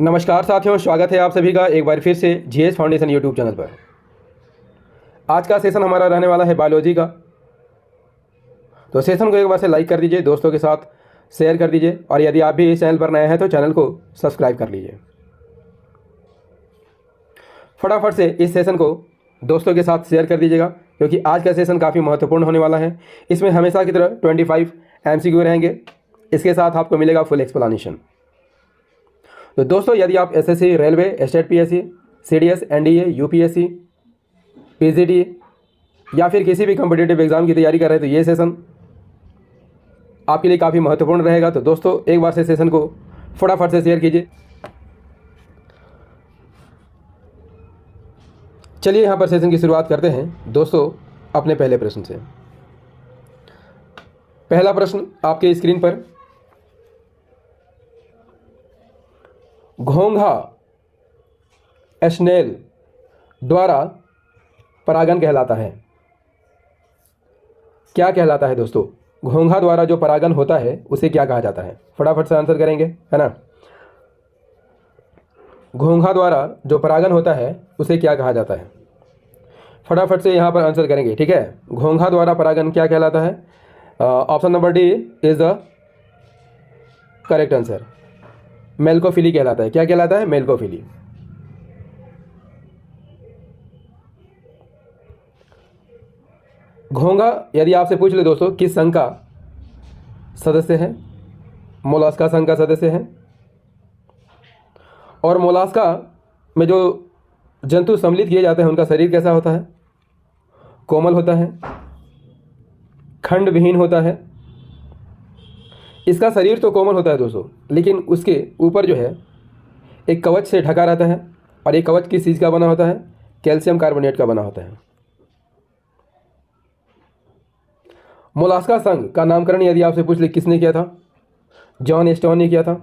नमस्कार साथियों, स्वागत है आप सभी का एक बार फिर से जीएस फाउंडेशन यूट्यूब चैनल पर। आज का सेशन हमारा रहने वाला है बायोलॉजी का। तो सेशन को एक बार से लाइक कर दीजिए, दोस्तों के साथ शेयर कर दीजिए और यदि आप भी इस चैनल पर नए हैं तो चैनल को सब्सक्राइब कर लीजिए। फटाफट से इस सेशन को दोस्तों के साथ शेयर कर दीजिएगा क्योंकि आज का सेशन काफ़ी महत्वपूर्ण होने वाला है। इसमें हमेशा की तरह 25 MCQ रहेंगे। इसके साथ आपको मिलेगा फुल एक्सप्लेनेशन। तो दोस्तों, यदि आप SSC, railway, state PSC, CDS, NDA, UPSC, PGD या फिर किसी भी कॉम्पिटिटिव एग्जाम की तैयारी कर रहे हैं तो ये सेशन आपके लिए काफ़ी महत्वपूर्ण रहेगा। तो दोस्तों, एक बार से सेशन को फटाफट से शेयर कीजिए। चलिए यहाँ पर सेशन की शुरुआत करते हैं दोस्तों अपने पहले प्रश्न से। पहला प्रश्न आपके स्क्रीन पर, घोंघा स्नेल द्वारा परागन कहलाता है। क्या कहलाता है दोस्तों? घोंघा द्वारा जो परागन होता है उसे क्या कहा जाता है? फटाफट से आंसर करेंगे, है ना। घोंघा द्वारा जो परागन होता है उसे क्या कहा जाता है? फटाफट से यहाँ पर आंसर करेंगे, ठीक है। घोंघा द्वारा परागन क्या कहलाता है? Option number D is the correct answer. Malacophily कहलाता है। क्या कहलाता है? मेलकोफिली। घोंघा यदि आपसे पूछ ले दोस्तों किस संघ का सदस्य है? मोलास्का संघ का सदस्य है। और मोलास्का में जो जंतु सम्मिलित किए जाते हैं उनका शरीर कैसा होता है? कोमल होता है, खंड विहीन होता है। इसका शरीर तो कोमल होता है दोस्तों, लेकिन उसके ऊपर जो है एक कवच से ढका रहता है और ये कवच किस चीज़ का बना होता है? कैल्शियम कार्बोनेट का बना होता है। मोलास्का संघ का नामकरण यदि आपसे पूछ ले किसने किया था? जॉन स्टोन ने किया था।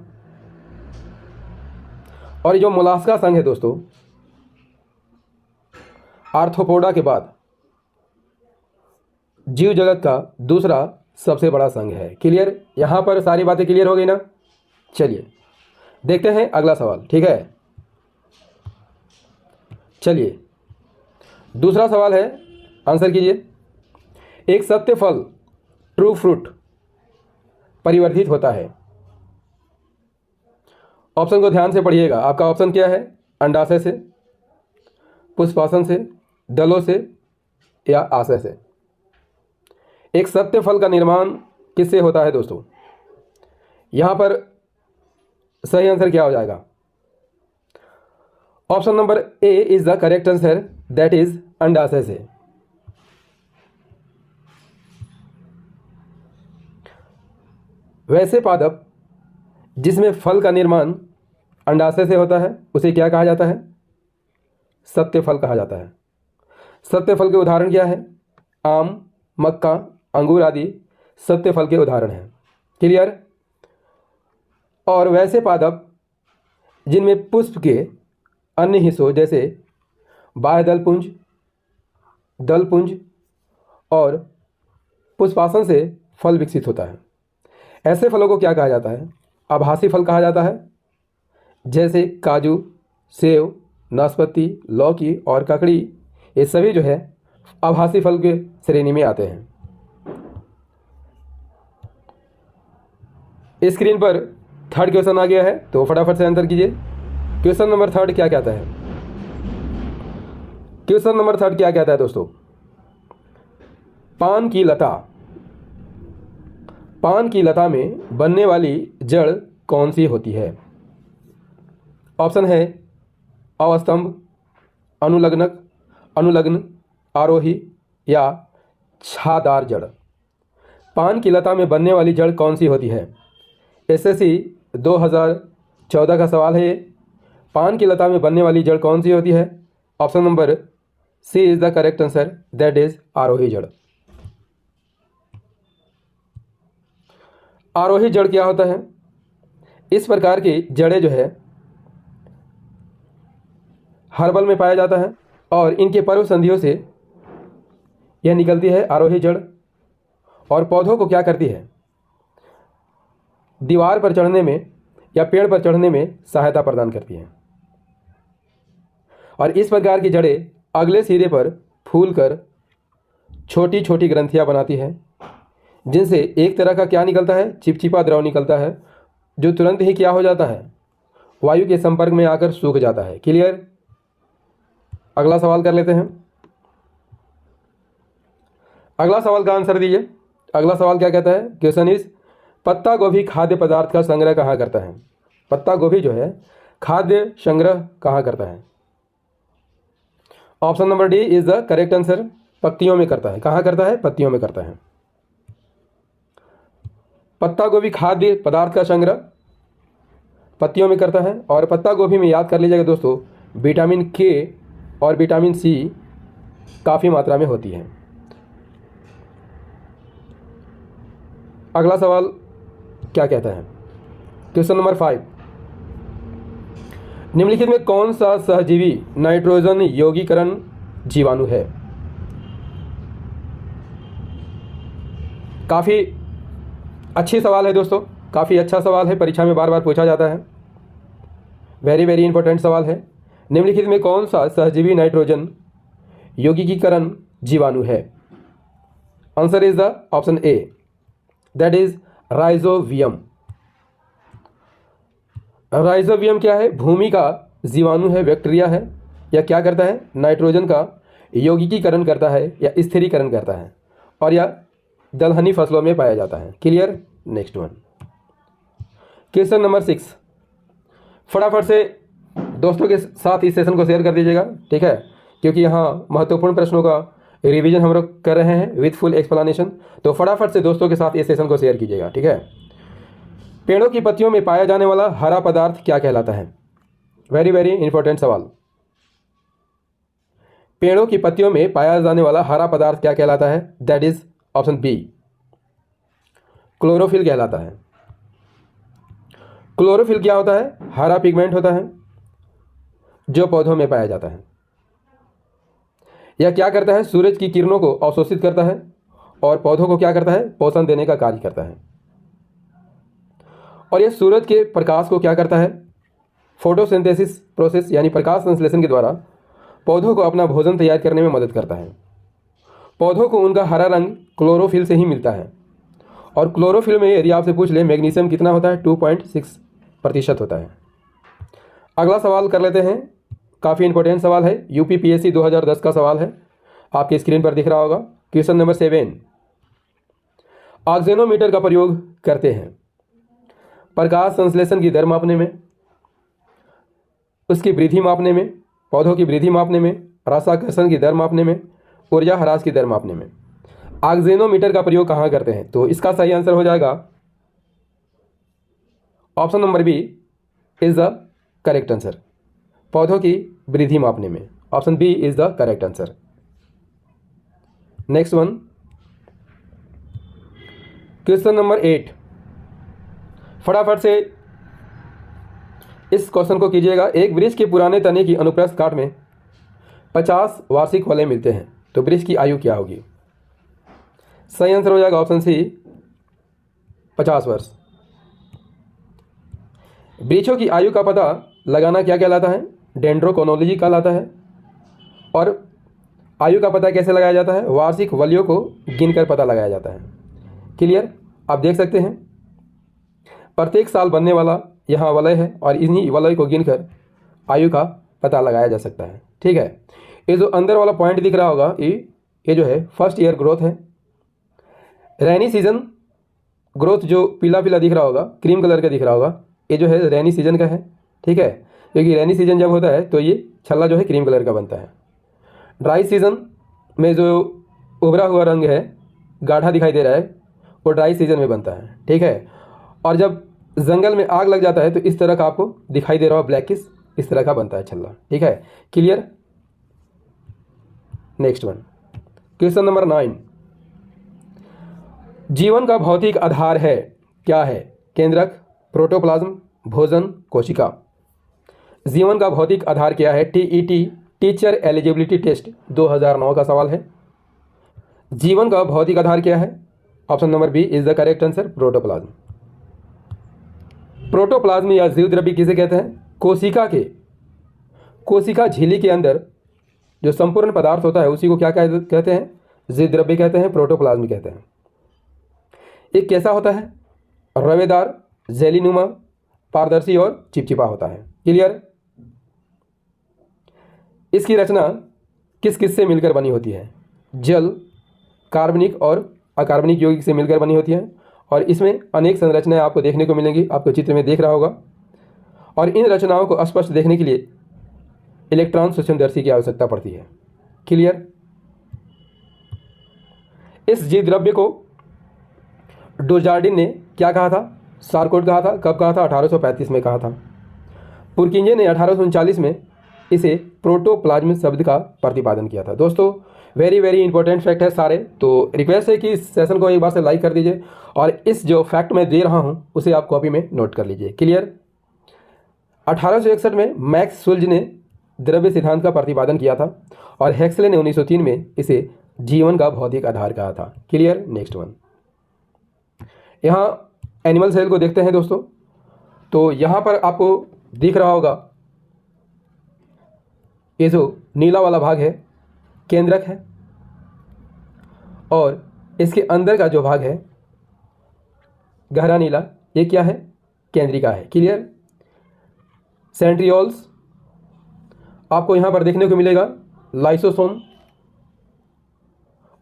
और ये जो मोलास्का संघ है दोस्तों, आर्थ्रोपोडा के बाद जीव जगत का दूसरा सबसे बड़ा संघ है। क्लियर? यहां पर सारी बातें क्लियर हो गई ना? चलिए देखते हैं अगला सवाल, ठीक है। चलिए दूसरा सवाल है, आंसर कीजिए। एक सत्य फल, ट्रू फ्रूट, परिवर्धित होता है। ऑप्शन को ध्यान से पढ़िएगा। आपका ऑप्शन क्या है? अंडाशय से, पुष्पासन से, दलों से या आशय से। एक सत्य फल का निर्माण किससे होता है दोस्तों? यहां पर सही आंसर क्या हो जाएगा? Option number A is the correct answer, that is अंडाशय से। वैसे पादप जिसमें फल का निर्माण अंडाशय से होता है उसे क्या कहा जाता है? सत्य फल कहा जाता है। सत्य फल के उदाहरण क्या है? आम, मक्का, अंगूर आदि सत्य फल के उदाहरण हैं। क्लियर? और वैसे पादप जिनमें पुष्प के अन्य हिस्सों जैसे बाह्य दलपुंज, दलपुंज और पुष्पासन से फल विकसित होता है, ऐसे फलों को क्या कहा जाता है? आभासी फल कहा जाता है। जैसे काजू, सेब, नाशपाती, लौकी और ककड़ी, ये सभी जो है आभासी फल के श्रेणी में आते हैं। स्क्रीन पर थर्ड क्वेश्चन आ गया है, तो फटाफट से आंसर कीजिए। क्वेश्चन नंबर थर्ड क्या कहता है? क्वेश्चन नंबर थर्ड क्या कहता है दोस्तों? पान की लता, पान की लता में बनने वाली जड़ कौन सी होती है? ऑप्शन है अवस्तंभ, अनुलग्नक, अनुलग्न, आरोही या छादार जड़। पान की लता में बनने वाली जड़ कौन सी होती है? एसएससी 2014 का सवाल है ये। पान की लता में बनने वाली जड़ कौन सी होती है? Option number C is the correct answer, that is आरोही जड़। आरोही जड़ क्या होता है? इस प्रकार की जड़ें जो है हर्बल में पाया जाता है और इनके पर्व संधियों से यह निकलती है आरोही जड़। और पौधों को क्या करती है? दीवार पर चढ़ने में या पेड़ पर चढ़ने में सहायता प्रदान करती हैं। और इस प्रकार की जड़ें अगले सिरे पर फूलकर छोटी छोटी ग्रंथियां बनाती है, जिनसे एक तरह का क्या निकलता है, चिपचिपा द्रव निकलता है, जो तुरंत ही क्या हो जाता है, वायु के संपर्क में आकर सूख जाता है। क्लियर? अगला सवाल कर लेते हैं। अगला सवाल का आंसर दीजिए। अगला सवाल क्या कहता है? क्वेश्चन इज, पत्ता गोभी खाद्य पदार्थ का संग्रह कहाँ करता है? पत्ता गोभी जो है खाद्य संग्रह कहाँ करता है? Option number D is the correct answer. पत्तियों में करता है। कहाँ करता है? पत्तियों में करता है। पत्ता गोभी खाद्य पदार्थ का संग्रह पत्तियों में करता है। और पत्ता गोभी में याद कर लीजिएगा दोस्तों, विटामिन के और विटामिन सी काफ़ी मात्रा में होती है। अगला सवाल क्या कहता है? क्वेश्चन नंबर 5, निम्नलिखित में कौन सा सहजीवी नाइट्रोजन यौगीकरण जीवाणु है? काफ़ी अच्छी सवाल है दोस्तों, काफ़ी अच्छा सवाल है, परीक्षा में बार बार पूछा जाता है। वेरी वेरी इंपॉर्टेंट सवाल है। निम्नलिखित में कौन सा सहजीवी नाइट्रोजन यौगिकीकरण जीवाणु है? Answer is the option A, that is rhizobium. Rhizobium क्या है? भूमि का जीवाणु है, बैक्टीरिया है, या क्या करता है? नाइट्रोजन का यौगिकीकरण करता है या स्थिरीकरण करता है, और यह दलहनी फसलों में पाया जाता है। Clear? Next one, question number 6। फटाफट से दोस्तों के साथ इस सेशन को शेयर कर दीजिएगा, ठीक है, क्योंकि यहाँ महत्वपूर्ण प्रश्नों का रिवीजन हम लोग कर रहे हैं विथ फुल एक्सप्लेनेशन। तो फटाफट से दोस्तों के साथ इस सेशन को शेयर कीजिएगा, ठीक है। पेड़ों की पत्तियों में पाया जाने वाला हरा पदार्थ क्या कहलाता है? वेरी वेरी इंपॉर्टेंट सवाल। पेड़ों की पत्तियों में पाया जाने वाला हरा पदार्थ क्या कहलाता है? That is option B, chlorophyll कहलाता है। क्लोरोफिल क्या होता है? हरा पिगमेंट होता है जो पौधों में पाया जाता है। यह क्या करता है? सूरज की किरणों को अवशोषित करता है और पौधों को क्या करता है? पोषण देने का कार्य करता है। और यह सूरज के प्रकाश को क्या करता है? फोटोसिंथेसिस प्रोसेस यानी प्रकाश संश्लेषण के द्वारा पौधों को अपना भोजन तैयार करने में मदद करता है। पौधों को उनका हरा रंग क्लोरोफिल से ही मिलता है। और क्लोरोफिल में यदि आपसे पूछ ले मैग्नीशियम कितना होता है? 2.6% होता है। अगला सवाल कर लेते हैं, काफ़ी इंपॉर्टेंट सवाल है, यूपीपीएससी 2010 का सवाल है, आपकी स्क्रीन पर दिख रहा होगा। क्वेश्चन नंबर 7, ऑक्सेनोमीटर का प्रयोग करते हैं प्रकाश संश्लेषण की दर मापने में, उसकी वृद्धि मापने में, पौधों की वृद्धि मापने में, रसाकर्षण की दर मापने में, ऊर्जा ह्रास की दर मापने में। ऑक्सेनोमीटर का प्रयोग कहाँ करते हैं? तो इसका सही आंसर हो जाएगा option number B is the correct answer, पौधों की वृद्धि मापने में। Option B is the correct answer. Next one, question number 8, फटाफट से इस क्वेश्चन को कीजिएगा। एक वृक्ष के पुराने तने की अनुप्रस्थ काट में 50 वार्षिक फलें मिलते हैं, तो वृक्ष की आयु क्या होगी? सही आंसर हो जाएगा ऑप्शन सी, 50 वर्ष। वृक्षों की आयु का पता लगाना क्या कहलाता है? डेंड्रोक्रोनोलॉजी कहलाता है। और आयु का पता कैसे लगाया जाता है? वार्षिक वलयों को गिनकर पता लगाया जाता है। क्लियर? आप देख सकते हैं प्रत्येक साल बनने वाला यहाँ वलय है और इन्हीं वलय को गिनकर आयु का पता लगाया जा सकता है। ठीक है, ये जो अंदर वाला पॉइंट दिख रहा होगा ये जो है फर्स्ट ईयर ग्रोथ है। रैनी सीजन ग्रोथ जो पीला पीला दिख रहा होगा, क्रीम कलर का दिख रहा होगा, ये जो है रैनी सीजन का है। ठीक है, क्योंकि रैनी सीजन जब होता है तो ये छल्ला जो है क्रीम कलर का बनता है। ड्राई सीजन में जो उभरा हुआ रंग है, गाढ़ा दिखाई दे रहा है, वो ड्राई सीजन में बनता है। ठीक है, और जब जंगल में आग लग जाता है तो इस तरह का आपको दिखाई दे रहा है ब्लैकिश, इस तरह का बनता है छल्ला। ठीक है, clear? Next one, question number 9, जीवन का भौतिक आधार है क्या है? केंद्रक, प्रोटोप्लाज्म, भोजन, कोशिका। जीवन का भौतिक आधार क्या है? टीईटी टीचर एलिजिबिलिटी टेस्ट 2009 का सवाल है। जीवन का भौतिक आधार क्या है? Option number B is the correct answer, protoplasm. Protoplasm या जीव द्रव्य किसे कहते हैं? कोशिका झिल्ली के अंदर जो संपूर्ण पदार्थ होता है उसी को क्या कहते हैं? जीव द्रव्य कहते हैं, प्रोटोप्लाज्म कहते हैं। एक कैसा होता है? रवेदार, जेलीनुमा, पारदर्शी और चिपचिपा होता है। क्लियर? इसकी रचना किस किस से मिलकर बनी होती है? जल, कार्बनिक और अकार्बनिक यौगिक से मिलकर बनी होती है और इसमें अनेक संरचनाएं आपको देखने को मिलेंगी, आपको चित्र में देख रहा होगा। और इन रचनाओं को स्पष्ट देखने के लिए इलेक्ट्रॉन सूक्ष्मदर्शी की आवश्यकता पड़ती है। क्लियर? इस जीव द्रव्य को डुजार्डिन ने क्या कहा था? सारकोट कहा था। कब कहा था? 1835 में कहा था। पुरकिंजे ने 1839 में इसे प्रोटोप्लाज्म शब्द का प्रतिपादन किया था। दोस्तों वेरी वेरी इंपॉर्टेंट फैक्ट है सारे, तो रिक्वेस्ट है कि इस सेशन को एक बार से लाइक कर दीजिए और इस जो फैक्ट मैं दे रहा हूं उसे आप कॉपी में नोट कर लीजिए। क्लियर? 1861 में मैक्स सुल्ज ने द्रव्य सिद्धांत का प्रतिपादन किया था और हेक्सले ने 1903 में इसे जीवन का भौतिक आधार कहा था। क्लियर? नेक्स्ट वन, यहाँ एनिमल सेल को देखते हैं दोस्तों। तो यहाँ पर आपको दिख रहा होगा ये जो नीला वाला भाग है केंद्रक है और इसके अंदर का जो भाग है गहरा नीला ये क्या है? केंद्रिका है। क्लियर? सेंट्रियोल्स आपको यहाँ पर देखने को मिलेगा लाइसोसोम,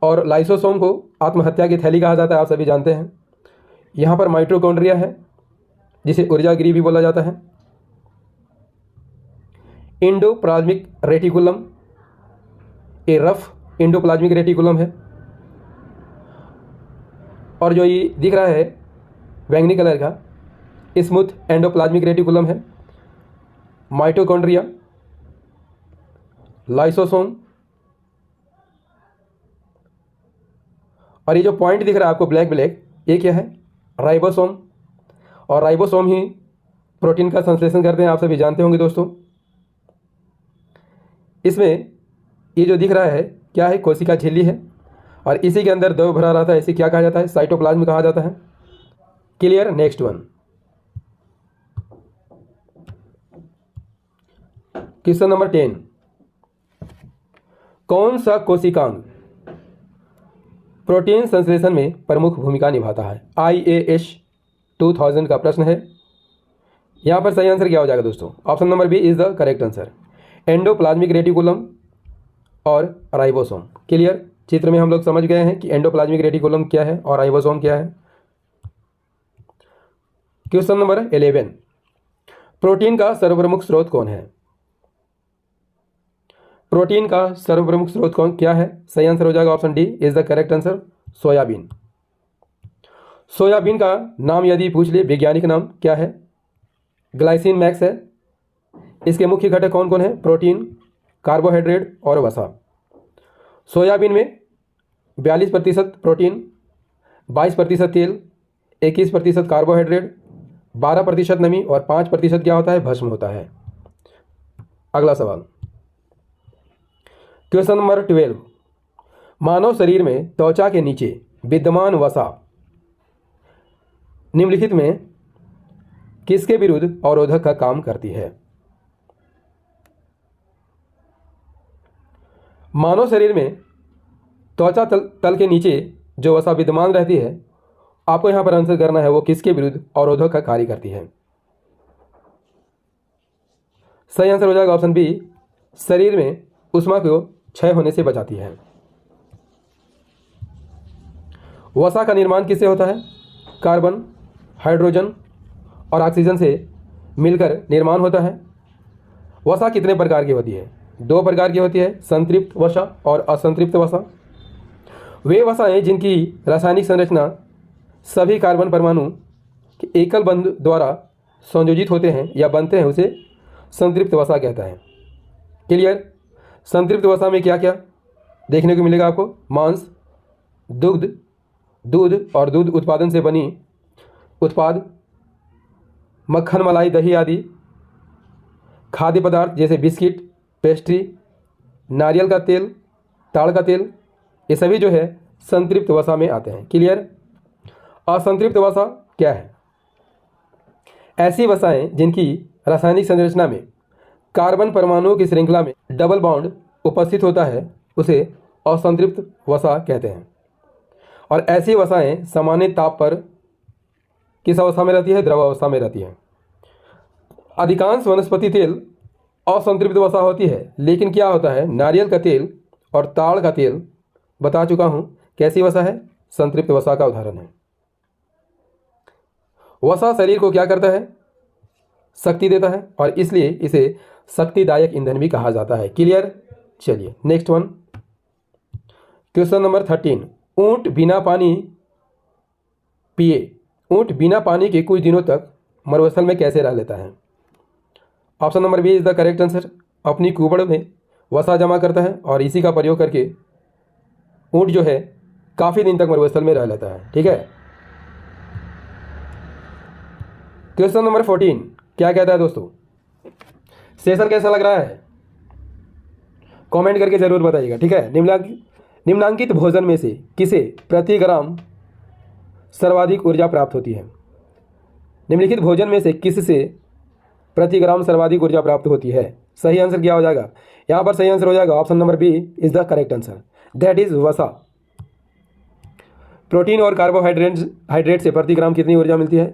और लाइसोसोम को आत्महत्या की थैली कहा जाता है, आप सभी जानते हैं। यहाँ पर माइटोकॉन्ड्रिया है जिसे ऊर्जागिरी भी बोला जाता है। इंडोप्लाज्मिक रेटिकुलम, ये रफ इंडोप्लाज्मिक रेटिकुलम है। और जो ये दिख रहा है बैंगनी कलर का स्मूथ एंडोप्लाज्मिक रेटिकुलम है। माइटोकॉन्ड्रिया, लाइसोसोम, और ये जो पॉइंट दिख रहा है आपको ब्लैक ब्लैक ये क्या है? राइबोसोम। और राइबोसोम ही प्रोटीन का संश्लेषण करते हैं, आप सभी जानते होंगे दोस्तों। इसमें ये जो दिख रहा है क्या है? कोशिका झिल्ली है और इसी के अंदर द्रव भरा रहता है, इसे क्या कहा जाता है? साइटोप्लाज्म कहा जाता है। Clear? Next one, question number 10, कौन सा कोशिकांग प्रोटीन संश्लेषण में प्रमुख भूमिका निभाता है? IAS 2000 का प्रश्न है। यहां पर सही आंसर क्या हो जाएगा दोस्तों? Option number B is the correct answer, endoplasmic reticulum और राइबोसोम। क्लियर? चित्र में हम लोग समझ गए हैं कि एंडोप्लाज्मिक रेटिकुलम क्या है और राइबोसोम क्या है। क्वेश्चन नंबर 11, प्रोटीन का सर्वप्रमुख स्रोत कौन है? प्रोटीन का सर्वप्रमुख स्रोत कौन क्या है? सही आंसर हो जाएगा option D is the correct answer, soybean. Soybean का नाम यदि पूछ ले वैज्ञानिक नाम क्या है? ग्लाइसिन मैक्स है। इसके मुख्य घटक कौन कौन है? प्रोटीन, कार्बोहाइड्रेट और वसा। सोयाबीन में 42% प्रोटीन, 22% तेल, 21% कार्बोहाइड्रेट, 12% नमी और 5% क्या होता है? भस्म होता है। अगला सवाल, क्वेश्चन नंबर 12, मानव शरीर में त्वचा के नीचे विद्यमान वसा निम्नलिखित में किसके विरुद्ध अवरोधक का काम करती है? मानव शरीर में त्वचा तल के नीचे जो वसा विद्यमान रहती है, आपको यहां पर आंसर करना है वो किसके विरुद्ध अवरोधक का कार्य करती है। सही आंसर हो जाएगा ऑप्शन बी, शरीर में ऊष्मा को क्षय होने से बचाती है। वसा का निर्माण किससे होता है? कार्बन, हाइड्रोजन और ऑक्सीजन से मिलकर निर्माण होता है। वसा कितने प्रकार की होती है? 2 प्रकार की होती है, संतृप्त वसा और असंतृप्त वसा। वे वसाएं जिनकी रासायनिक संरचना सभी कार्बन परमाणु के एकल बंध द्वारा संयोजित होते हैं या बनते हैं उसे संतृप्त वसा कहता है। क्लियर? संतृप्त वसा में क्या क्या देखने को मिलेगा आपको? मांस, दुग्ध, दूध और दूध उत्पादन से बनी उत्पाद, मक्खन, मलाई, दही आदि, खाद्य पदार्थ जैसे बिस्किट, पेस्ट्री, नारियल का तेल, ताड़ का तेल, ये सभी जो है संतृप्त वसा में आते हैं। क्लियर? असंतृप्त वसा क्या है? ऐसी वसाएं जिनकी रासायनिक संरचना में कार्बन परमाणुओं की श्रृंखला में डबल बॉन्ड उपस्थित होता है उसे असंतृप्त वसा कहते हैं। और ऐसी वसाएं सामान्य ताप पर किस अवस्था में रहती है? द्रव अवस्था में रहती है। अधिकांश वनस्पति तेल असंतृप्त वसा होती है, लेकिन क्या होता है, नारियल का तेल और ताड़ का तेल बता चुका हूं कैसी वसा है? संतृप्त वसा का उदाहरण है। वसा शरीर को क्या करता है? शक्ति देता है, और इसलिए इसे शक्तिदायक ईंधन भी कहा जाता है। क्लियर? चलिए नेक्स्ट वन, क्वेश्चन नंबर 13। ऊंट बिना पानी पिए, ऊंट बिना पानी के कुछ दिनों तक मरुस्थल में कैसे रह लेता है? Option number B is the correct answer. अपनी कुबड़ में वसा जमा करता है और इसी का प्रयोग करके ऊंट जो है काफ़ी दिन तक मरुस्थल में रह लेता है। ठीक है। क्वेश्चन नंबर 14 क्या कहता है दोस्तों? सेशन कैसा लग रहा है? कमेंट करके जरूर बताइएगा। ठीक है। निम्नांकित भोजन में से किसे प्रति ग्राम सर्वाधिक ऊर्जा प्राप्त होती है? निम्नलिखित भोजन में से किससे प्रति ग्राम सर्वाधिक ऊर्जा प्राप्त होती है? सही आंसर क्या हो जाएगा? यहाँ पर सही आंसर हो जाएगा option number B is the correct answer, that is वसा। प्रोटीन और कार्बोहाइड्रेट से प्रति ग्राम कितनी ऊर्जा मिलती है?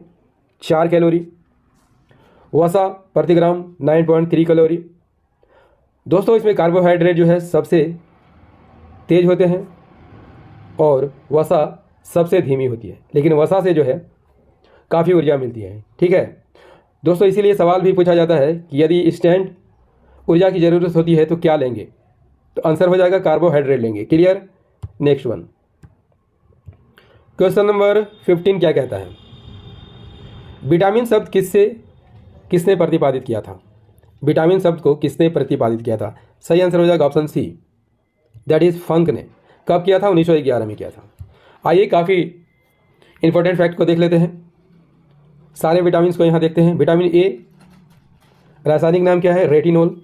4 कैलोरी। वसा प्रति ग्राम 9.3 कैलोरी। दोस्तों इसमें कार्बोहाइड्रेट जो है सबसे तेज होते हैं और वसा सबसे धीमी होती है, लेकिन वसा से जो है काफ़ी ऊर्जा मिलती है। ठीक है दोस्तों, इसीलिए सवाल भी पूछा जाता है कि यदि इंस्टेंट ऊर्जा की ज़रूरत होती है तो क्या लेंगे? तो आंसर हो जाएगा कार्बोहाइड्रेट लेंगे। Clear? Next one, question number 15 क्या कहता है? विटामिन शब्द किसने प्रतिपादित किया था? विटामिन शब्द को किसने प्रतिपादित किया था? सही आंसर हो जाएगा ऑप्शन सी, दैट इज फंक ने। कब किया था? 1911 में किया था। आइए काफ़ी इंपॉर्टेंट फैक्ट को देख लेते हैं। सारे विटामिन को यहाँ देखते हैं। विटामिन ए रासायनिक नाम क्या है? रेटिनोल।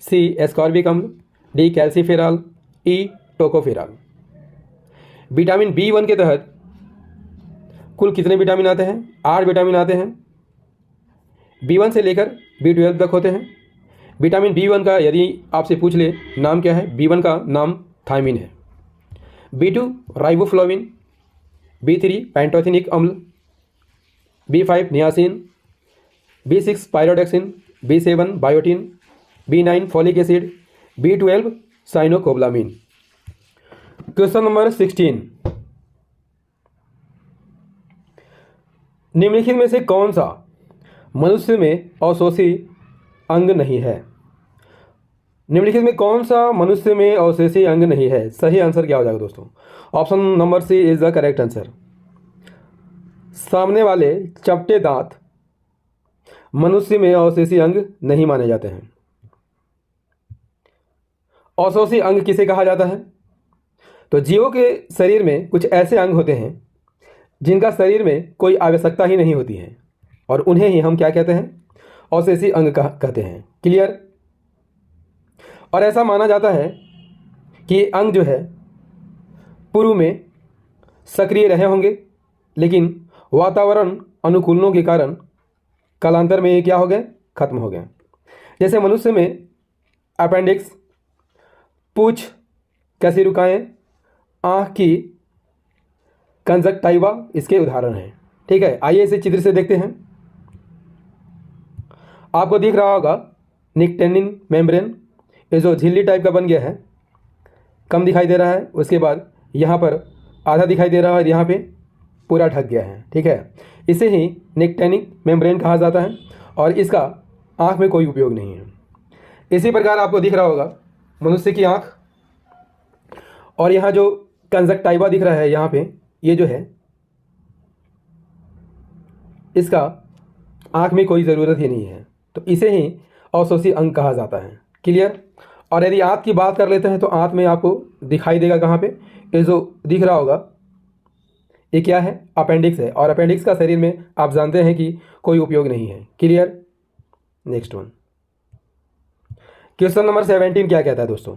सी एस्कॉर्बिक अम्ल। D calciferol. E tocopherol. Vitamin B1 के तहत कुल कितने विटामिन आते हैं? 8 विटामिन आते हैं। B1 से लेकर B12 तक होते हैं। विटामिन B1 का यदि आपसे पूछ ले नाम क्या है? B1 का नाम थायमिन है। B2 riboflavin. B3 पैंटोथेनिक अम्ल। B5 niacin. B6 pyridoxine. B7 biotin. B9 folic acid. B12 cyanocobalamin. Question number 16, निम्नलिखित में से कौन सा मनुष्य में अवशोषी अंग नहीं है? निम्नलिखित में कौन सा मनुष्य में अवशोषी अंग नहीं है? सही आंसर क्या हो जाएगा दोस्तों? Option number C is the correct answer. सामने वाले चपटे दांत मनुष्य में अवशोषी अंग नहीं माने जाते हैं। अवशोषी अंग किसे कहा जाता है? तो जीवों के शरीर में कुछ ऐसे अंग होते हैं जिनका शरीर में कोई आवश्यकता ही नहीं होती है, और उन्हें ही हम क्या कहते हैं? अवशेषी अंग कहते हैं। क्लियर? और ऐसा माना जाता है कि अंग जो है पूर्व में सक्रिय रहे होंगे, लेकिन वातावरण अनुकूलनों के कारण कालांतर में ये क्या हो गए? खत्म हो गए। जैसे मनुष्य में अपेंडिक्स, पूंछ, कशेरुकाएं, आँख की कंजक्टाइवा इसके उदाहरण हैं। ठीक है, आइए इसे चित्र से देखते हैं। आपको दिख रहा होगा निकटेनिन मेम्ब्रेन, ये जो झिल्ली टाइप का बन गया है, कम दिखाई दे रहा है, उसके बाद यहाँ पर आधा दिखाई दे रहा है, यहाँ पे पूरा ढक गया है। ठीक है, इसे ही निकटेनिक मेम्ब्रेन कहा जाता है और इसका आँख में कोई उपयोग नहीं है। इसी प्रकार आपको दिख रहा होगा मनुष्य की आँख, और यहाँ जो कंजक्टाइवा दिख रहा है यहाँ पे, ये जो है इसका आँख में कोई ज़रूरत ही नहीं है, तो इसे ही अवशोषी अंग कहा जाता है। क्लियर? और यदि आँख की बात कर लेते हैं तो आँख में आपको दिखाई देगा कहाँ पे? ये जो दिख रहा होगा ये क्या है? अपेंडिक्स है, और अपेंडिक्स का शरीर में आप जानते हैं कि कोई उपयोग नहीं है। Clear? Next one, question number 17 क्या कहता है दोस्तों?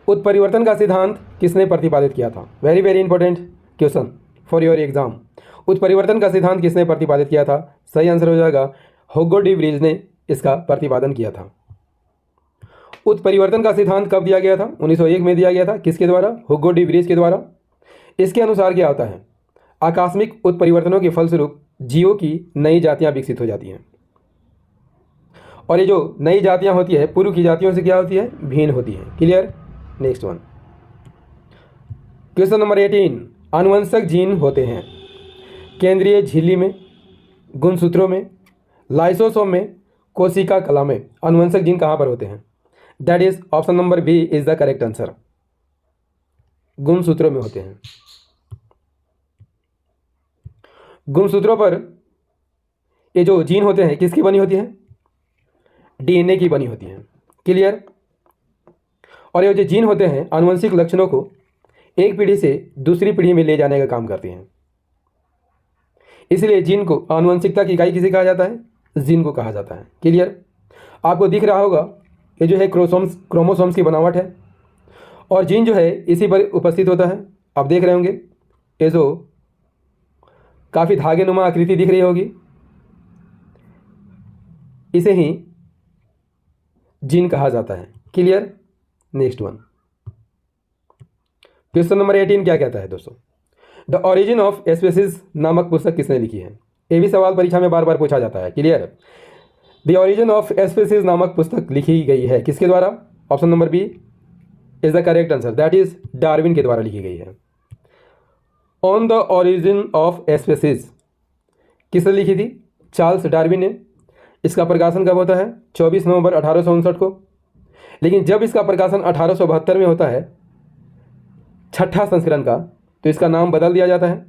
उत्परिवर्तन का सिद्धांत किसने प्रतिपादित किया था? Very very important question for your exam. उत्परिवर्तन का सिद्धांत किसने प्रतिपादित किया था? सही आंसर हो जाएगा हुगो डी व्रीज ने इसका प्रतिपादन किया था। उत्परिवर्तन का सिद्धांत कब दिया गया था? 1901 में दिया गया था। किसके द्वारा? हुगो डी व्रीज के द्वारा। इसके अनुसार क्या होता है? आकस्मिक उत्परिवर्तनों के फलस्वरूप जीवों की नई जातियां विकसित हो जाती हैं, और ये जो नई जातियां होती है पूर्व की जातियों से क्या होती है? भिन्न होती है। Clear? Next one, question number 18, आनुवंशिक जीन होते हैं केंद्रीय झिल्ली में, गुणसूत्रों में, लाइसोसोम में, कोशिका कला में। आनुवंशिक जीन कहाँ पर होते हैं? That is option number B is the correct answer. गुणसूत्रों में होते हैं। गुणसूत्रों पर ये जो जीन होते हैं किसकी बनी होती है? डीएनए की बनी होती है। क्लियर? और ये जो जीन होते हैं आनुवंशिक लक्षणों को एक पीढ़ी से दूसरी पीढ़ी में ले जाने का काम करते हैं। इसलिए जीन को, आनुवंशिकता की इकाई किसे कहा जाता है? जीन को कहा जाता है। क्लियर? आपको दिख रहा होगा ये जो है क्रोमोसोम्स की बनावट है, और जीन जो है इसी पर उपस्थित होता है। आप देख रहे होंगे ये जो काफ़ी धागेनुमा आकृति दिख रही होगी, इसे ही जीन कहा जाता है। Clear? Next one, question number 18 क्या कहता है दोस्तों? द ओरिजिन ऑफ स्पीसीज नामक पुस्तक किसने लिखी है? ये भी सवाल परीक्षा में बार बार पूछा जाता है। Clear? The origin of species नामक पुस्तक लिखी गई है किसके द्वारा? Option number B is the correct answer. That is Darwin के द्वारा लिखी गई है। On the origin of species किसने लिखी थी? चार्ल्स डार्विन ने। इसका प्रकाशन कब होता है? 24 नवंबर 1859 को। लेकिन जब इसका प्रकाशन 1872 में होता है, छठा संस्करण का, तो इसका नाम बदल दिया जाता है।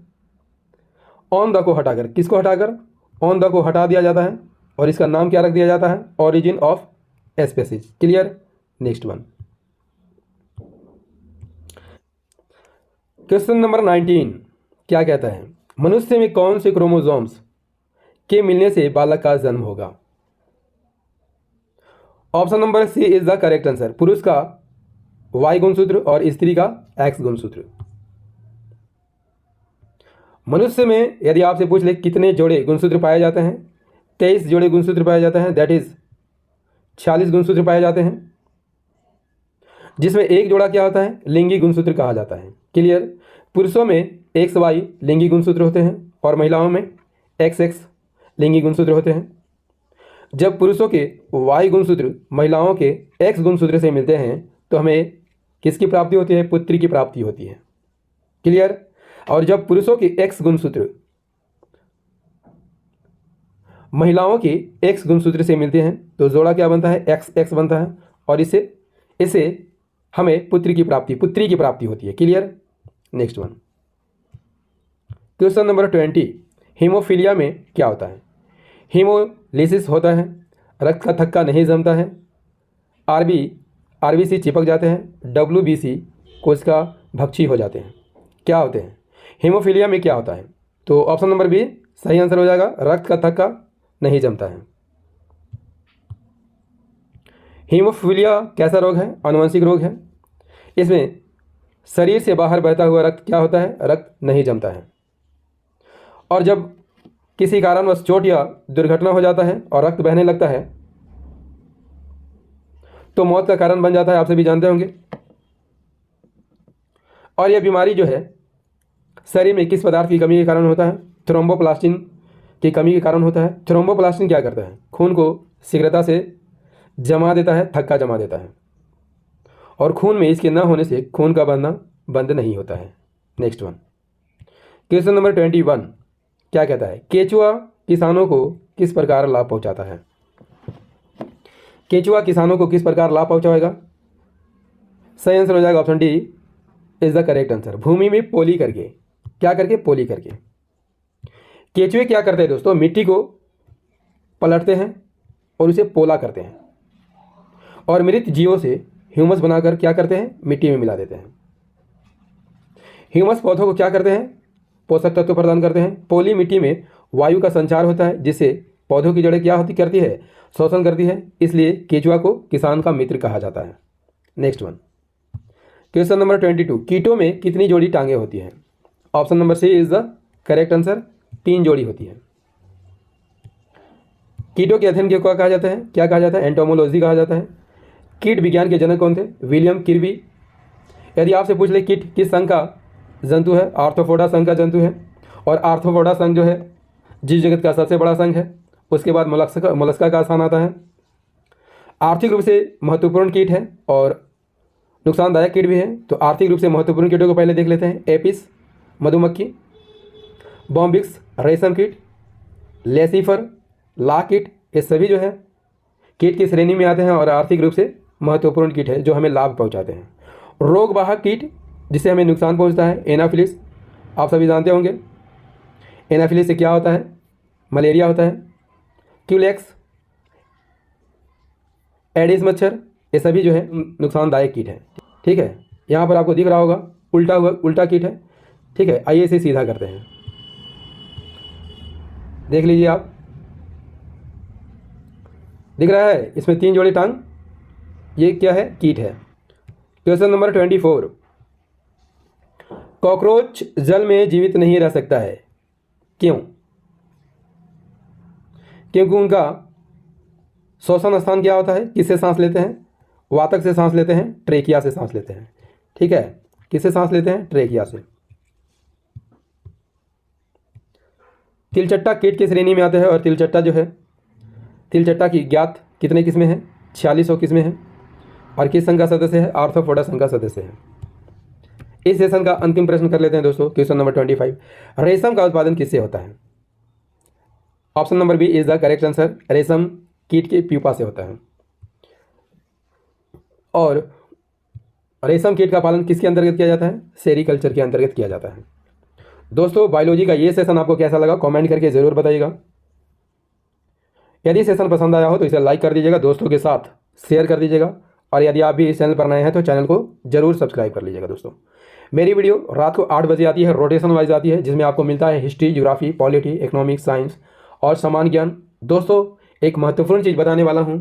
ऑन द को हटाकर, किसको हटाकर? ऑन द को हटा दिया जाता है, और इसका नाम क्या रख दिया जाता है? Origin of species. Clear? Next one, question number 19 क्या कहता है? मनुष्य में कौन से क्रोमोसोम्स के मिलने से बालक का जन्म होगा? Option number C is the correct answer. पुरुष का वाई गुणसूत्र और स्त्री का एक्स गुणसूत्र। मनुष्य में यदि आपसे पूछ ले कितने जोड़े गुणसूत्र पाए जाते हैं? 23 जोड़े गुणसूत्र पाए जाते हैं। दैट इज 46 गुणसूत्र पाए जाते हैं, जिसमें एक जोड़ा क्या होता है? लिंगी गुणसूत्र कहा जाता है। क्लियर? पुरुषों में XY लिंगी गुणसूत्र होते हैं, और महिलाओं में XX लिंगी गुणसूत्र होते हैं। जब पुरुषों के Y गुणसूत्र महिलाओं के X गुणसूत्र से मिलते हैं तो हमें किसकी प्राप्ति होती है? पुत्री की प्राप्ति होती है। क्लियर? और जब पुरुषों के X गुणसूत्र महिलाओं के X गुणसूत्र से मिलते हैं तो जोड़ा क्या बनता है? XX बनता है, और इससे हमें पुत्री की प्राप्ति होती है। Clear? Next one, question number 20, haemophilia में क्या होता है? हीमोलिसिस होता है, रक्त का थक्का नहीं जमता है, आरबीसी चिपक जाते हैं, WBC कोशिका भक्षी हो जाते हैं। क्या होते हैं? हीमोफीलिया में क्या होता है? तो ऑप्शन नंबर बी सही आंसर हो जाएगा, रक्त का थक्का नहीं जमता है। हीमोफीलिया कैसा रोग है? आनुवंशिक रोग है। इसमें शरीर से बाहर बहता हुआ रक्त क्या होता है? रक्त नहीं जमता है। और जब किसी कारणवश चोट या दुर्घटना हो जाता है और रक्त बहने लगता है तो मौत का कारण बन जाता है, आप सभी जानते होंगे। और यह बीमारी जो है शरीर में किस पदार्थ की कमी के कारण होता है? थ्रोम्बोप्लास्टिन की कमी के कारण होता है। थ्रोम्बोप्लास्टिन क्या करता है? खून को शीघ्रता से जमा देता है, थक्का जमा देता है, और खून में इसके न होने से खून का बहना बंद नहीं होता है। नेक्स्ट वन, क्वेश्चन नंबर 21 क्या कहता है? केचुआ किसानों को किस प्रकार लाभ पहुंचाता है? केचुआ किसानों को किस प्रकार लाभ पहुंचाएगा? सही आंसर हो जाएगा option D is the correct answer. भूमि में पोली करके, क्या करके? पोली करके। केचुए क्या करते हैं दोस्तों? मिट्टी को पलटते हैं और उसे पोला करते हैं, और मृत जीवों से ह्यूमस बनाकर क्या करते हैं? मिट्टी में मिला देते हैं। ह्यूमस पौधों को क्या करते हैं? पोषक तत्व प्रदान करते हैं। पोली मिट्टी में वायु का संचार होता है, जिससे पौधों की जड़ें क्या करती है? शोषण करती है। इसलिए केचुआ को किसान का मित्र कहा जाता है। नेक्स्ट वन, क्वेश्चन नंबर 22, कीटों में कितनी जोड़ी टांगे होती हैं? Option number C is the correct answer, 3 जोड़ी होती है। कीटों के अध्ययन को क्या कहा जाता है? क्या कहा जाता है? एंटोमोलॉजी कहा जाता है। कीट विज्ञान के जनक कौन थे? विलियम किर्बी। यदि आपसे पूछ ले कीट किस संघ का जंतु है? आर्थ्रोपोडा संघ का जंतु है। और आर्थ्रोपोडा संघ जो है जीव जगत का सबसे बड़ा संघ है। उसके बाद मोलस्का का स्थान आता है। आर्थिक रूप से महत्वपूर्ण कीट है और नुकसानदायक कीट भी है। तो आर्थिक रूप से महत्वपूर्ण कीटों को पहले देख लेते हैं। एपिस मधुमक्खी, बॉम्बिक्स रेशम कीट, लेसिफर लाख कीट, ये सभी जो है कीट की श्रेणी में आते हैं और आर्थिक रूप से महत्वपूर्ण कीट है जो हमें लाभ पहुंचाते हैं। रोगवाहक कीट जिससे हमें नुकसान पहुंचता है, एनाफिलिस, आप सभी जानते होंगे। एनाफिलिस से क्या होता है? मलेरिया होता है। क्यूलेक्स, एडिस मच्छर, ये सभी जो है नुकसानदायक कीट है। ठीक है, यहाँ पर आपको दिख रहा होगा उल्टा कीट है। ठीक है, आइए इसे सीधा करते हैं। देख लीजिए आप, दिख रहा है इसमें 3 जोड़ी टांग, ये क्या है? कीट है। क्वेश्चन नंबर 24, कॉकरोच जल में जीवित नहीं रह सकता है, क्यों? क्योंकि उनका श्वसन स्थान क्या होता है? किससे सांस लेते हैं? वातक से सांस लेते हैं, ट्रेकिया से सांस लेते हैं। ठीक है, किससे सांस लेते हैं? ट्रेकिया से। तिलचट्टा कीट की श्रेणी में आते हैं और तिलचट्टा जो है, तिलचट्टा की ज्ञात कितने किस्में हैं? 4600 किस्में हैं। और किस संघ का सदस्य है? आर्थ्रोपोडा संघ का सदस्य है। इस सेशन का अंतिम प्रश्न कर लेते हैं दोस्तों। क्वेश्चन नंबर 25, रेशम का उत्पादन किससे होता है? Option number B is the correct answer. रेशम कीट के प्यूपा से होता है। और रेशम कीट का पालन किसके अंतर्गत किया जाता है? सेरीकल्चर के अंतर्गत किया जाता है। दोस्तों, बायोलॉजी का ये सेशन आपको कैसा लगा कमेंट करके ज़रूर बताइएगा। यदि सेशन पसंद आया हो तो इसे लाइक कर दीजिएगा, दोस्तों के साथ शेयर कर दीजिएगा। और यदि आप भी इस चैनल पर नए हैं तो चैनल को जरूर सब्सक्राइब कर लीजिएगा। दोस्तों, मेरी वीडियो रात को 8 बजे आती है, रोटेशन वाइज आती है, जिसमें आपको मिलता है history, geography, polity, economics, science और सामान्य ज्ञान। दोस्तों, एक महत्वपूर्ण चीज़ बताने वाला हूँ,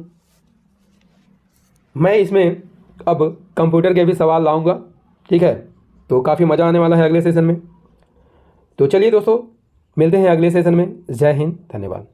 मैं इसमें अब कंप्यूटर के भी सवाल लाऊंगा। ठीक है, तो काफ़ी मज़ा आने वाला है अगले सेशन में। तो चलिए दोस्तों, मिलते हैं अगले सेशन में। जय हिंद, धन्यवाद।